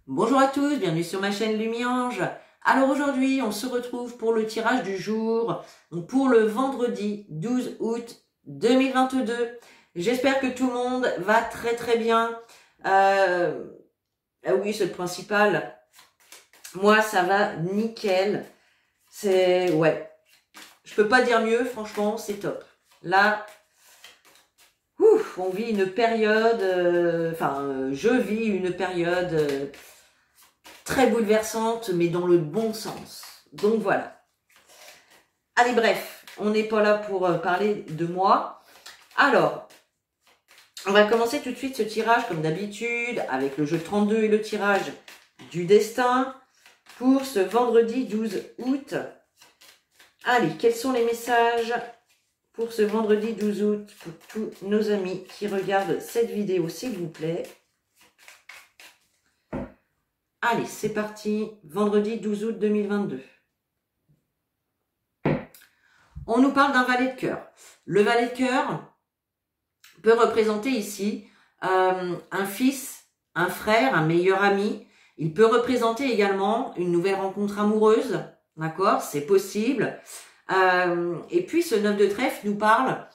Bonjour à tous, bienvenue sur ma chaîne Lumiange. Alors aujourd'hui, on se retrouve pour le tirage du jour, donc pour le vendredi 12 août 2022. J'espère que tout le monde va très bien. Ah oui, c'est le principal. Moi, ça va nickel. Ouais, je peux pas dire mieux, franchement, c'est top. Là, ouf, on vit une période, je vis une période très bouleversante, mais dans le bon sens. Donc voilà. Allez, bref, on n'est pas là pour parler de moi. Alors, on va commencer tout de suite ce tirage, comme d'habitude, avec le jeu 32 et le tirage du destin pour ce vendredi 12 août. Allez, quels sont les messages pour ce vendredi 12 août pour tous nos amis qui regardent cette vidéo, s'il vous plaît? Allez, c'est parti, vendredi 12 août 2022. On nous parle d'un valet de cœur. Le valet de cœur peut représenter ici un fils, un frère, un meilleur ami. Il peut représenter également une nouvelle rencontre amoureuse, d'accord? C'est possible. Et puis ce 9 de trèfle nous parle,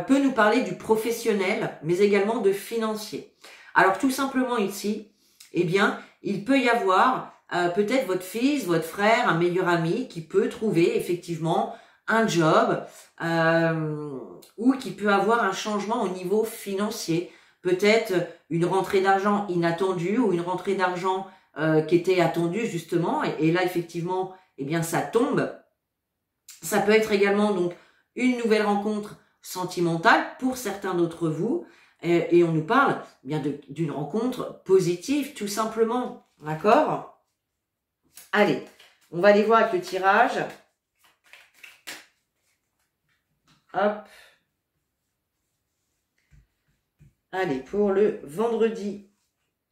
peut nous parler du professionnel, mais également de financier. Alors tout simplement ici, eh bien, il peut y avoir peut-être votre fils, votre frère, un meilleur ami qui peut trouver effectivement un job ou qui peut avoir un changement au niveau financier. Peut-être une rentrée d'argent inattendue ou une rentrée d'argent qui était attendue justement. Et là, effectivement, eh bien, ça tombe. Ça peut être également donc une nouvelle rencontre sentimentale pour certains d'entre vous. Et on nous parle bien d'une rencontre positive, tout simplement. D'accord? Allez, on va aller voir avec le tirage. Hop. Allez, pour le vendredi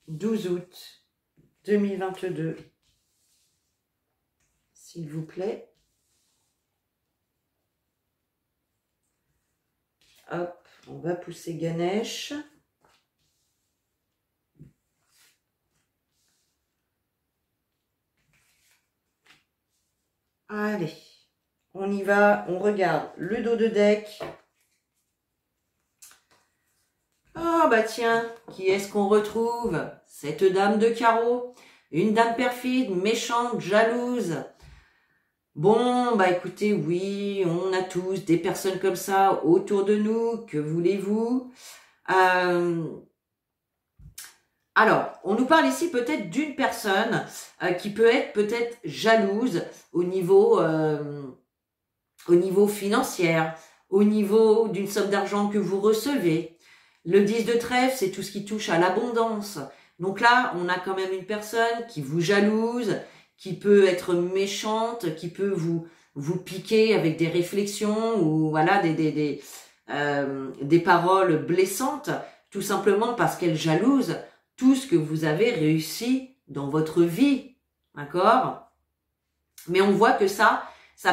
12 août 2022, s'il vous plaît. Hop, on va pousser Ganesh. Allez, on y va, on regarde le dos de deck. Ah bah tiens, qui est-ce qu'on retrouve? Cette dame de carreau, une dame perfide, méchante, jalouse. Bon, bah écoutez, oui, on a tous des personnes comme ça autour de nous, que voulez-vous? Alors, on nous parle ici peut-être d'une personne qui peut être peut-être jalouse au niveau financier, au niveau d'une somme d'argent que vous recevez. Le 10 de trèfle, c'est tout ce qui touche à l'abondance. Donc là, on a quand même une personne qui vous jalouse, qui peut être méchante, qui peut vous piquer avec des réflexions ou voilà des paroles blessantes, tout simplement parce qu'elle jalouse tout ce que vous avez réussi dans votre vie, d'accord? Mais on voit que ça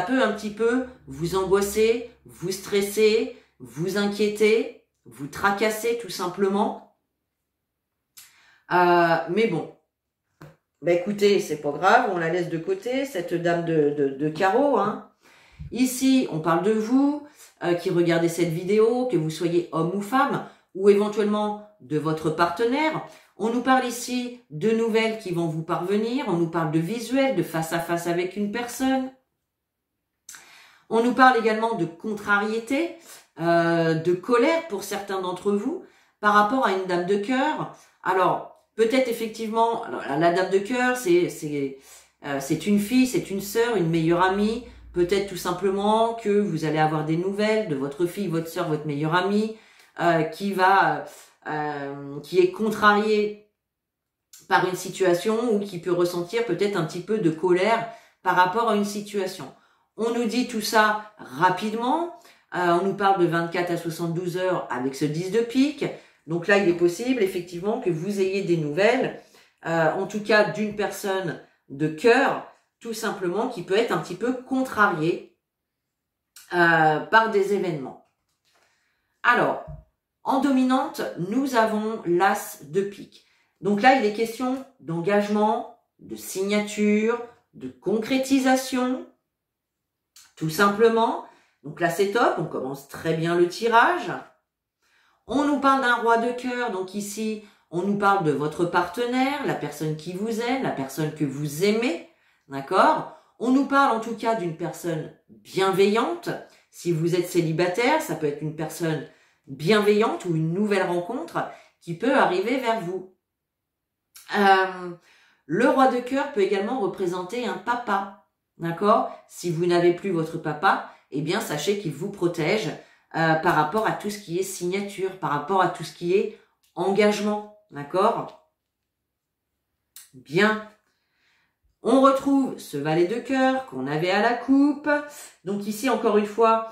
peut un petit peu vous angoisser, vous stresser, vous inquiéter, vous tracasser tout simplement. Mais bon, bah écoutez, c'est pas grave, on la laisse de côté, cette dame de carreau. Hein. Ici, on parle de vous qui regardez cette vidéo, que vous soyez homme ou femme, ou éventuellement de votre partenaire. On nous parle ici de nouvelles qui vont vous parvenir, on nous parle de visuels, de face à face avec une personne. On nous parle également de contrariété, de colère pour certains d'entre vous par rapport à une dame de cœur. Alors, peut-être effectivement, la dame de cœur, c'est une fille, c'est une sœur, une meilleure amie. Peut-être tout simplement que vous allez avoir des nouvelles de votre fille, votre sœur, votre meilleure amie, qui est contrariée par une situation ou qui peut ressentir peut-être un petit peu de colère par rapport à une situation. On nous dit tout ça rapidement. On nous parle de 24 à 72 heures avec ce 10 de pique. Donc là, il est possible effectivement que vous ayez des nouvelles, en tout cas d'une personne de cœur, tout simplement, qui peut être un petit peu contrariée par des événements. Alors, en dominante, nous avons l'as de pique. Donc là, il est question d'engagement, de signature, de concrétisation, tout simplement. Donc là, c'est top, on commence très bien le tirage. On nous parle d'un roi de cœur, donc ici, on nous parle de votre partenaire, la personne qui vous aime, la personne que vous aimez, d'accord? On nous parle en tout cas d'une personne bienveillante. Si vous êtes célibataire, ça peut être une personne bienveillante ou une nouvelle rencontre qui peut arriver vers vous. Le roi de cœur peut également représenter un papa, d'accord? Si vous n'avez plus votre papa, eh bien sachez qu'il vous protège par rapport à tout ce qui est signature, par rapport à tout ce qui est engagement, d'accord? Bien. On retrouve ce valet de cœur qu'on avait à la coupe. Donc ici, encore une fois,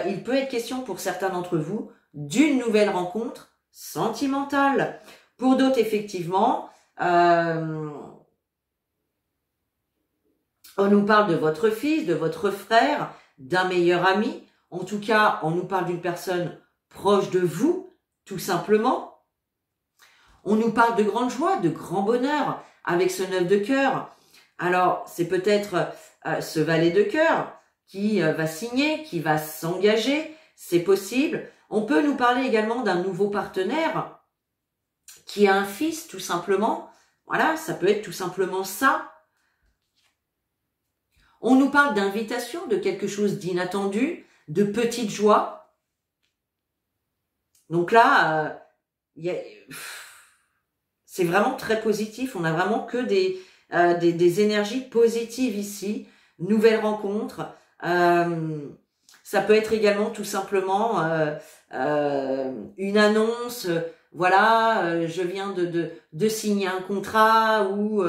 il peut être question pour certains d'entre vous d'une nouvelle rencontre sentimentale. Pour d'autres, effectivement, on nous parle de votre fils, de votre frère, d'un meilleur ami. En tout cas, on nous parle d'une personne proche de vous, tout simplement. On nous parle de grande joie, de grand bonheur avec ce 9 de cœur. Alors, c'est peut-être ce valet de cœur qui va signer, qui va s'engager, c'est possible. On peut nous parler également d'un nouveau partenaire qui a un fils, tout simplement. Voilà, ça peut être tout simplement ça. On nous parle d'invitation, de quelque chose d'inattendu, de petite joie. Donc là, c'est vraiment très positif. On a vraiment que des énergies positives ici. Nouvelle rencontre. Ça peut être également tout simplement une annonce. Voilà, je viens de signer un contrat ou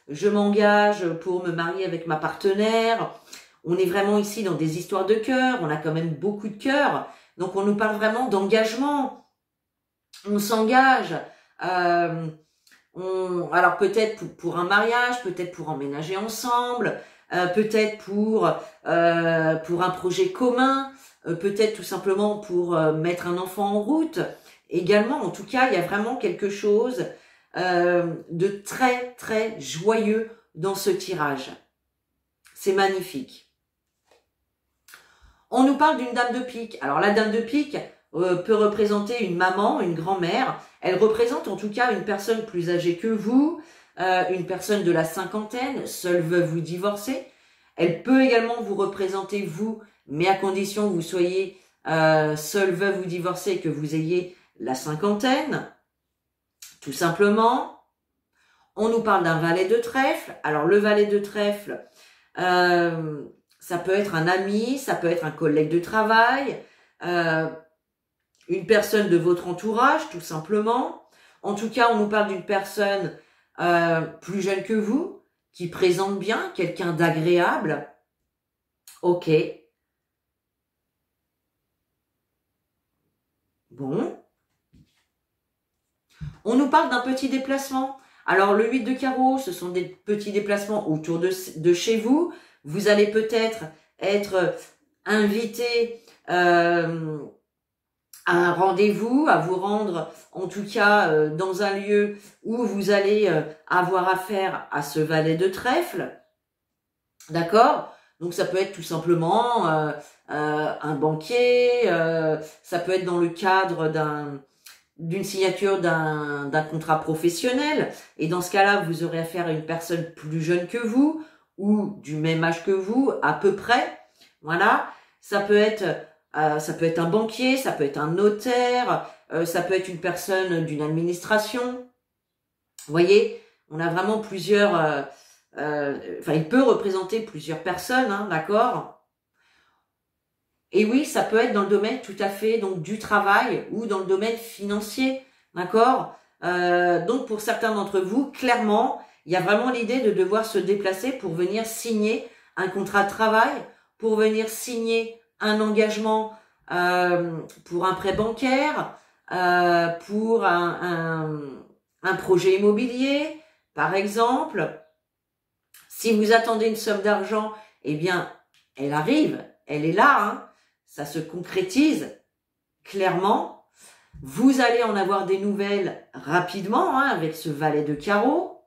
je m'engage pour me marier avec ma partenaire. On est vraiment ici dans des histoires de cœur. On a quand même beaucoup de cœur. Donc on nous parle vraiment d'engagement. On s'engage. Alors peut-être pour un mariage, peut-être pour emménager ensemble, peut-être pour un projet commun, peut-être tout simplement pour mettre un enfant en route. Également, en tout cas, il y a vraiment quelque chose de très très joyeux dans ce tirage. C'est magnifique. On nous parle d'une dame de pique. Alors la dame de pique peut représenter une maman, une grand-mère. Elle représente en tout cas une personne plus âgée que vous, une personne de la cinquantaine, seule veuve ou divorcée. Elle peut également vous représenter vous, mais à condition que vous soyez seule veuve ou divorcée et que vous ayez la cinquantaine, tout simplement. On nous parle d'un valet de trèfle. Alors le valet de trèfle, ça peut être un ami, ça peut être un collègue de travail, une personne de votre entourage, tout simplement. En tout cas, on nous parle d'une personne plus jeune que vous, qui présente bien, quelqu'un d'agréable. Ok. Bon. On nous parle d'un petit déplacement. Alors, le 8 de carreau, ce sont des petits déplacements autour de chez vous. Vous allez peut-être être invité à un rendez-vous, à vous rendre en tout cas dans un lieu où vous allez avoir affaire à ce valet de trèfle. D'accord? Donc ça peut être tout simplement un banquier, ça peut être dans le cadre d'une signature d'un contrat professionnel. Et dans ce cas-là, vous aurez affaire à une personne plus jeune que vous ou du même âge que vous, à peu près. Voilà. Ça peut être un banquier, ça peut être un notaire, ça peut être une personne d'une administration. Vous voyez, on a vraiment plusieurs... il peut représenter plusieurs personnes, hein, d'accord? Et oui, ça peut être dans le domaine tout à fait donc du travail ou dans le domaine financier, d'accord? Donc pour certains d'entre vous, clairement, il y a vraiment l'idée de devoir se déplacer pour venir signer un contrat de travail, pour venir signer un engagement pour un prêt bancaire, pour un projet immobilier, par exemple. Si vous attendez une somme d'argent, eh bien, elle arrive, elle est là, hein, ça se concrétise clairement. Vous allez en avoir des nouvelles rapidement, hein, avec ce valet de carreau.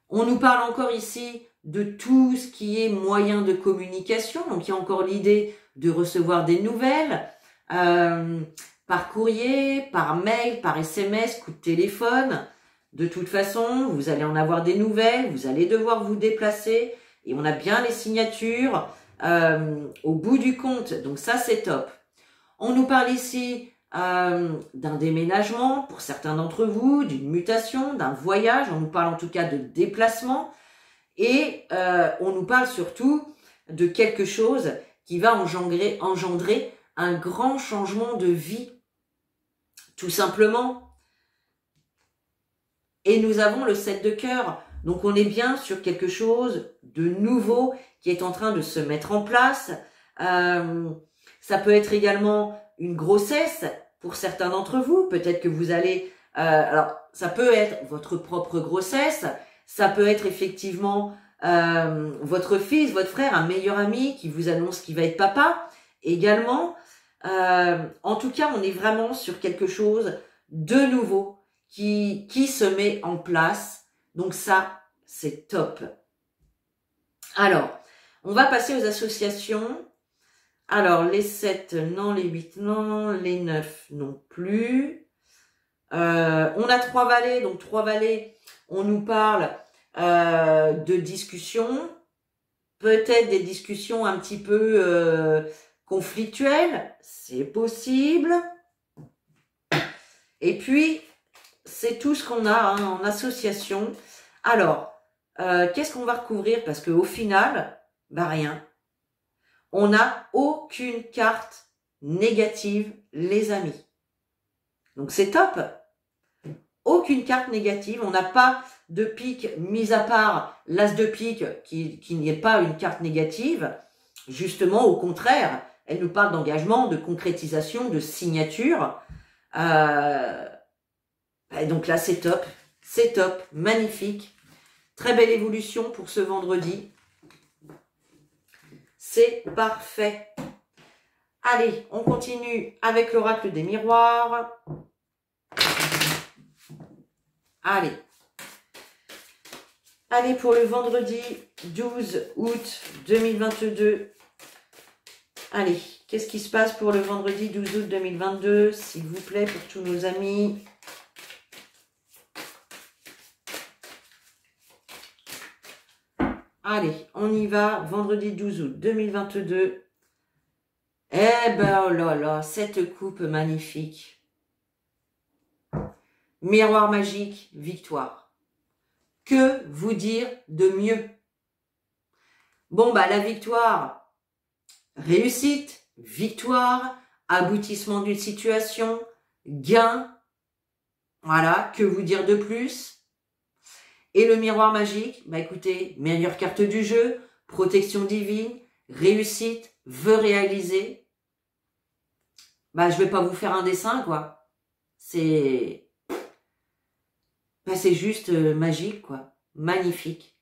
On nous parle encore ici de tout ce qui est moyen de communication. Donc, il y a encore l'idée de recevoir des nouvelles par courrier, par mail, par SMS, coup de téléphone. De toute façon, vous allez en avoir des nouvelles, vous allez devoir vous déplacer et on a bien les signatures au bout du compte. Donc ça, c'est top. On nous parle ici d'un déménagement pour certains d'entre vous, d'une mutation, d'un voyage. On nous parle en tout cas de déplacement et on nous parle surtout de quelque chose qui va engendrer un grand changement de vie, tout simplement. Et nous avons le 7 de cœur. Donc, on est bien sur quelque chose de nouveau qui est en train de se mettre en place. Ça peut être également une grossesse pour certains d'entre vous. Peut-être que vous allez... alors, ça peut être votre propre grossesse. Ça peut être effectivement votre fils, votre frère, un meilleur ami qui vous annonce qu'il va être papa. Également, en tout cas, on est vraiment sur quelque chose de nouveau qui se met en place. Donc ça, c'est top. Alors, on va passer aux associations. Alors, les 7, non, les 8, non, les 9, non plus. On a 3 valets. Donc, 3 valets, on nous parle de discussions. Peut-être des discussions un petit peu conflictuelles. C'est possible. Et puis, c'est tout ce qu'on a en association. Alors, qu'est-ce qu'on va recouvrir? Parce qu'au final, bah rien. On n'a aucune carte négative, les amis. Donc c'est top. Aucune carte négative. On n'a pas de pique, mis à part l'as de pique, qui n'est pas une carte négative. Justement, au contraire, elle nous parle d'engagement, de concrétisation, de signature. Et donc là, c'est top, magnifique. Très belle évolution pour ce vendredi. C'est parfait. Allez, on continue avec l'oracle des miroirs. Allez. Allez, pour le vendredi 12 août 2022. Allez, qu'est-ce qui se passe pour le vendredi 12 août 2022, s'il vous plaît, pour tous nos amis? Allez, on y va, vendredi 12 août 2022. Eh ben, oh là là, cette coupe magnifique. Miroir magique, victoire. Que vous dire de mieux? Bon, bah, la victoire, réussite, victoire, aboutissement d'une situation, gain. Voilà, que vous dire de plus? Et le miroir magique, bah écoutez, meilleure carte du jeu, protection divine, réussite, vœu réalisé. Bah je vais pas vous faire un dessin quoi. C'est juste magique quoi, magnifique.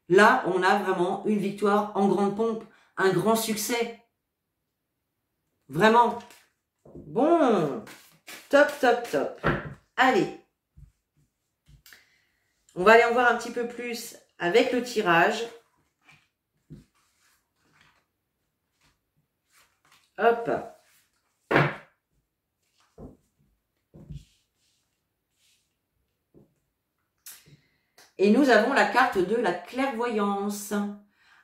Là, on a vraiment une victoire en grande pompe, un grand succès. Vraiment. Bon, top, top, top. Allez. On va aller en voir un petit peu plus avec le tirage. Hop. Et nous avons la carte de la clairvoyance.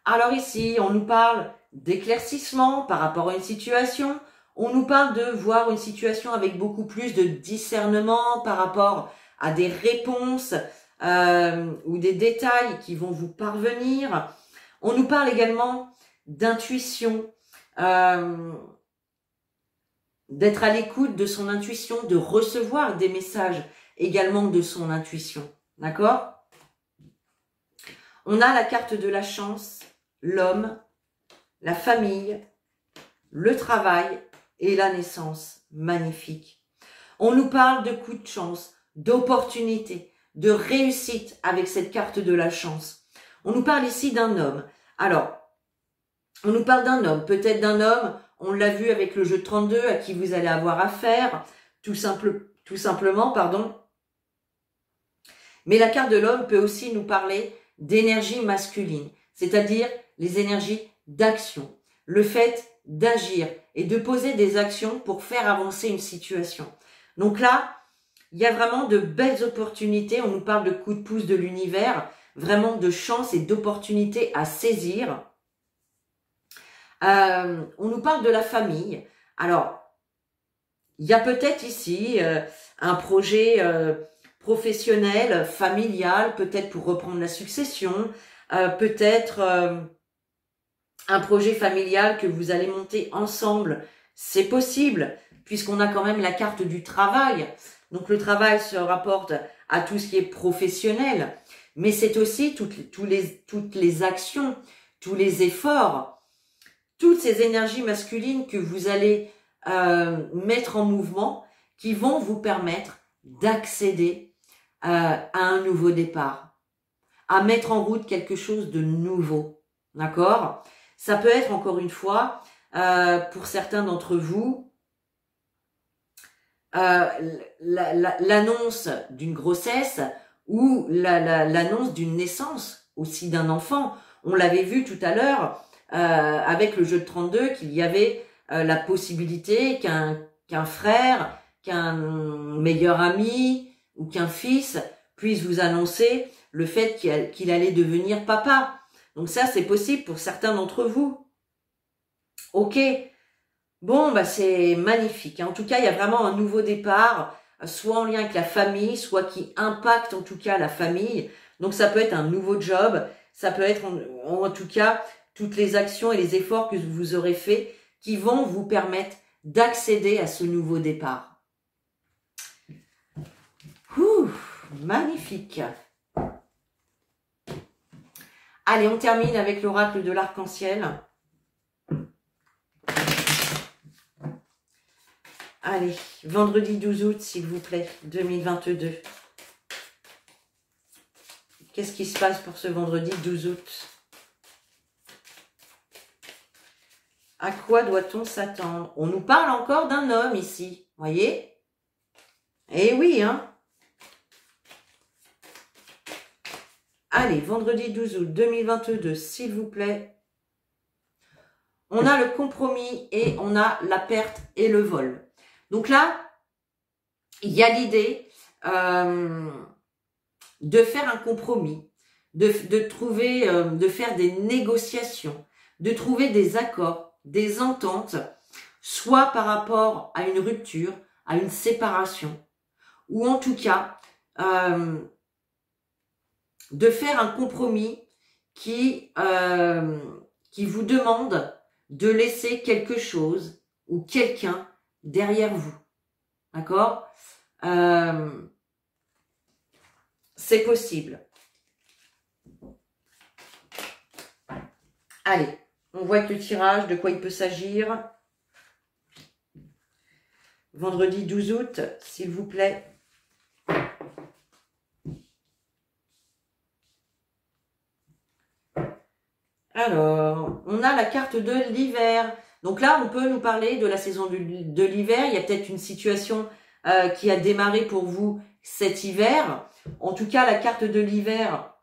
Alors ici, on nous parle d'éclaircissement par rapport à une situation. On nous parle de voir une situation avec beaucoup plus de discernement par rapport à des réponses ou des détails qui vont vous parvenir. On nous parle également d'intuition, d'être à l'écoute de son intuition, de recevoir des messages également de son intuition. D'accord? On a la carte de la chance, l'homme, la famille, le travail et la naissance. Magnifique. On nous parle de coups de chance, d'opportunités, de réussite avec cette carte de la chance. On nous parle ici d'un homme. Alors, on nous parle d'un homme, peut-être d'un homme, on l'a vu avec le jeu 32 à qui vous allez avoir affaire, tout simplement, pardon. Mais la carte de l'homme peut aussi nous parler d'énergie masculine, c'est-à-dire les énergies d'action, le fait d'agir et de poser des actions pour faire avancer une situation. Donc là, il y a vraiment de belles opportunités, on nous parle de coups de pouce de l'univers, vraiment de chance et d'opportunités à saisir. On nous parle de la famille. Alors, il y a peut-être ici un projet professionnel, familial, peut-être pour reprendre la succession, peut-être un projet familial que vous allez monter ensemble. C'est possible, puisqu'on a quand même la carte du travail. Donc le travail se rapporte à tout ce qui est professionnel, mais c'est aussi toutes les actions, tous les efforts, toutes ces énergies masculines que vous allez mettre en mouvement qui vont vous permettre d'accéder à un nouveau départ, à mettre en route quelque chose de nouveau, d'accord? Ça peut être encore une fois, pour certains d'entre vous, l'annonce d'une grossesse ou l'annonce d'une naissance aussi d'un enfant. On l'avait vu tout à l'heure avec le jeu de 32 qu'il y avait la possibilité qu'un frère, qu'un meilleur ami ou qu'un fils puisse vous annoncer le fait qu'il allait devenir papa. Donc ça, c'est possible pour certains d'entre vous. Ok. Bon, bah c'est magnifique. En tout cas, il y a vraiment un nouveau départ, soit en lien avec la famille, soit qui impacte en tout cas la famille. Donc ça peut être un nouveau job, ça peut être en tout cas toutes les actions et les efforts que vous aurez faits qui vont vous permettre d'accéder à ce nouveau départ. Ouh, magnifique. Allez, on termine avec l'oracle de l'arc-en-ciel. Allez, vendredi 12 août, s'il vous plaît, 2022. Qu'est-ce qui se passe pour ce vendredi 12 août? À quoi doit-on s'attendre? On nous parle encore d'un homme ici, voyez? Eh oui, hein? Allez, vendredi 12 août 2022, s'il vous plaît. On a le compromis et on a la perte et le vol. Donc là, il y a l'idée de faire un compromis, de trouver, de faire des négociations, de trouver des accords, des ententes, soit par rapport à une rupture, à une séparation, ou en tout cas, de faire un compromis qui vous demande de laisser quelque chose ou quelqu'un derrière vous. D'accord? C'est possible. Allez, on voit que le tirage, de quoi il peut s'agir. Vendredi 12 août, s'il vous plaît. Alors, on a la carte de l'hiver. Donc là, on peut nous parler de la saison de l'hiver. Il y a peut-être une situation qui a démarré pour vous cet hiver. En tout cas, la carte de l'hiver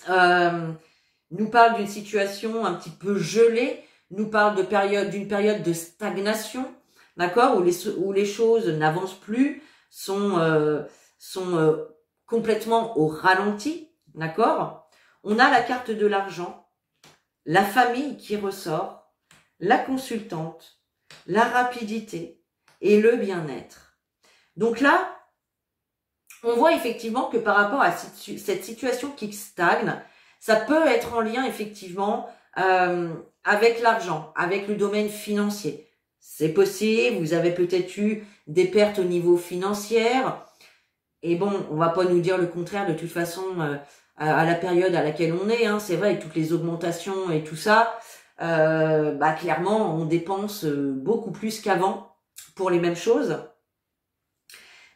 nous parle d'une situation un petit peu gelée, nous parle d'une période de stagnation, d'accord, où les choses n'avancent plus, sont complètement au ralenti, d'accord. On a la carte de l'argent, la famille qui ressort, la consultante, la rapidité et le bien-être. Donc là, on voit effectivement que par rapport à cette situation qui stagne, ça peut être en lien effectivement avec l'argent, avec le domaine financier. C'est possible, vous avez peut-être eu des pertes au niveau financier. Et bon, on va pas nous dire le contraire de toute façon à la période à laquelle on est. Hein, c'est vrai, avec toutes les augmentations et tout ça, clairement, on dépense beaucoup plus qu'avant pour les mêmes choses.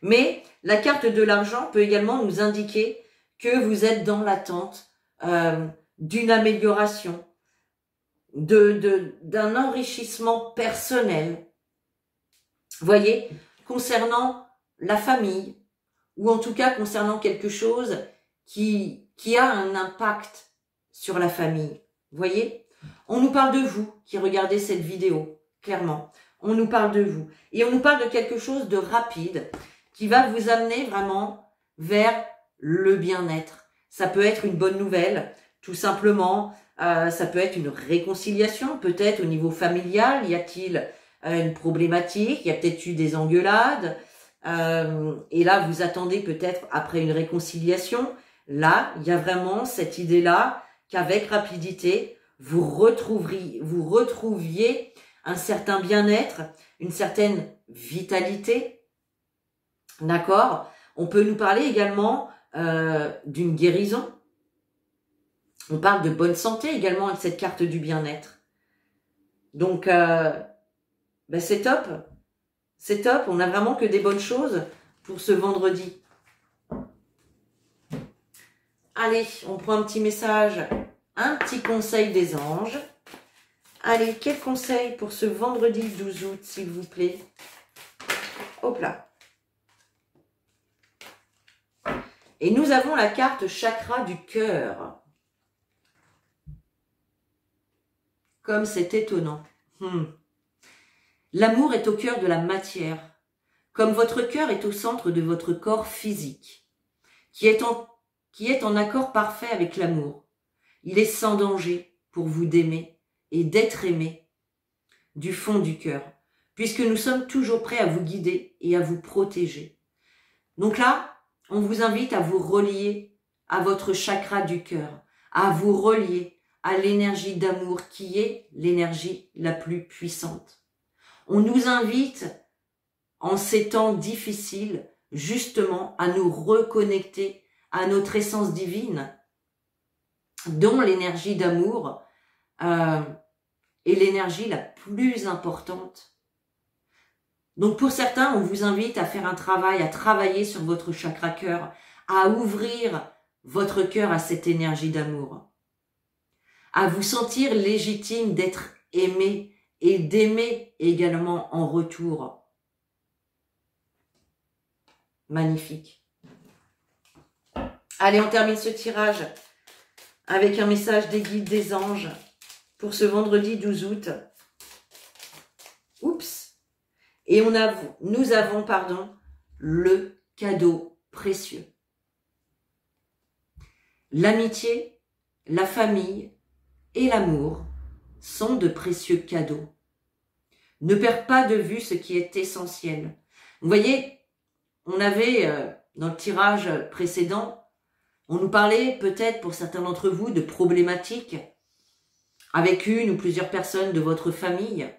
Mais la carte de l'argent peut également nous indiquer que vous êtes dans l'attente d'une amélioration, d'un enrichissement personnel. Vous voyez, concernant la famille, ou en tout cas concernant quelque chose qui a un impact sur la famille. Vous voyez? On nous parle de vous qui regardez cette vidéo, clairement. On nous parle de vous. Et on nous parle de quelque chose de rapide qui va vous amener vraiment vers le bien-être. Ça peut être une bonne nouvelle, tout simplement. Ça peut être une réconciliation, peut-être au niveau familial. Y a-t-il une problématique? Il y a peut-être eu des engueulades. Et là, vous attendez peut-être après une réconciliation. Là, il y a vraiment cette idée-là qu'avec rapidité, vous retrouviez un certain bien-être, une certaine vitalité. D'accord? On peut nous parler également d'une guérison. On parle de bonne santé également avec cette carte du bien-être. Donc, c'est top. C'est top. On n'a vraiment que des bonnes choses pour ce vendredi. Allez, on prend un petit message, un petit conseil des anges. Allez, quel conseil pour ce vendredi 12 août, s'il vous plaît? Hop là. Et nous avons la carte chakra du cœur. Comme c'est étonnant. L'amour est au cœur de la matière, comme votre cœur est au centre de votre corps physique, qui est en accord parfait avec l'amour. Il est sans danger pour vous d'aimer et d'être aimé du fond du cœur, puisque nous sommes toujours prêts à vous guider et à vous protéger. Donc là, on vous invite à vous relier à votre chakra du cœur, à vous relier à l'énergie d'amour qui est l'énergie la plus puissante. On nous invite, en ces temps difficiles, justement à nous reconnecter à notre essence divine, dont l'énergie d'amour est l'énergie la plus importante. Donc pour certains, on vous invite à faire un travail, à travailler sur votre chakra cœur, à ouvrir votre cœur à cette énergie d'amour, à vous sentir légitime d'être aimé et d'aimer également en retour. Magnifique. Allez, on termine ce tirage avec un message des guides des anges pour ce vendredi 12 août. Oups. Et nous avons, le cadeau précieux. L'amitié, la famille et l'amour sont de précieux cadeaux. Ne perds pas de vue ce qui est essentiel. Vous voyez, on avait, dans le tirage précédent, on nous parlait peut-être pour certains d'entre vous de problématiques avec une ou plusieurs personnes de votre famille.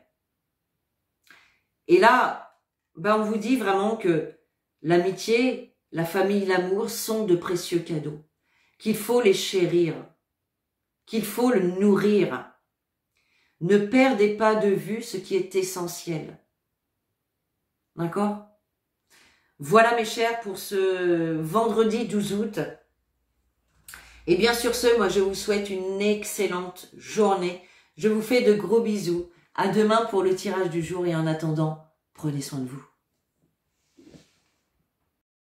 Et là, on vous dit vraiment que l'amitié, la famille, l'amour sont de précieux cadeaux, qu'il faut les chérir, qu'il faut le nourrir. Ne perdez pas de vue ce qui est essentiel. D'accord? Voilà mes chers pour ce vendredi 12 août. Et bien sur ce, moi je vous souhaite une excellente journée. Je vous fais de gros bisous. À demain pour le tirage du jour et en attendant, prenez soin de vous.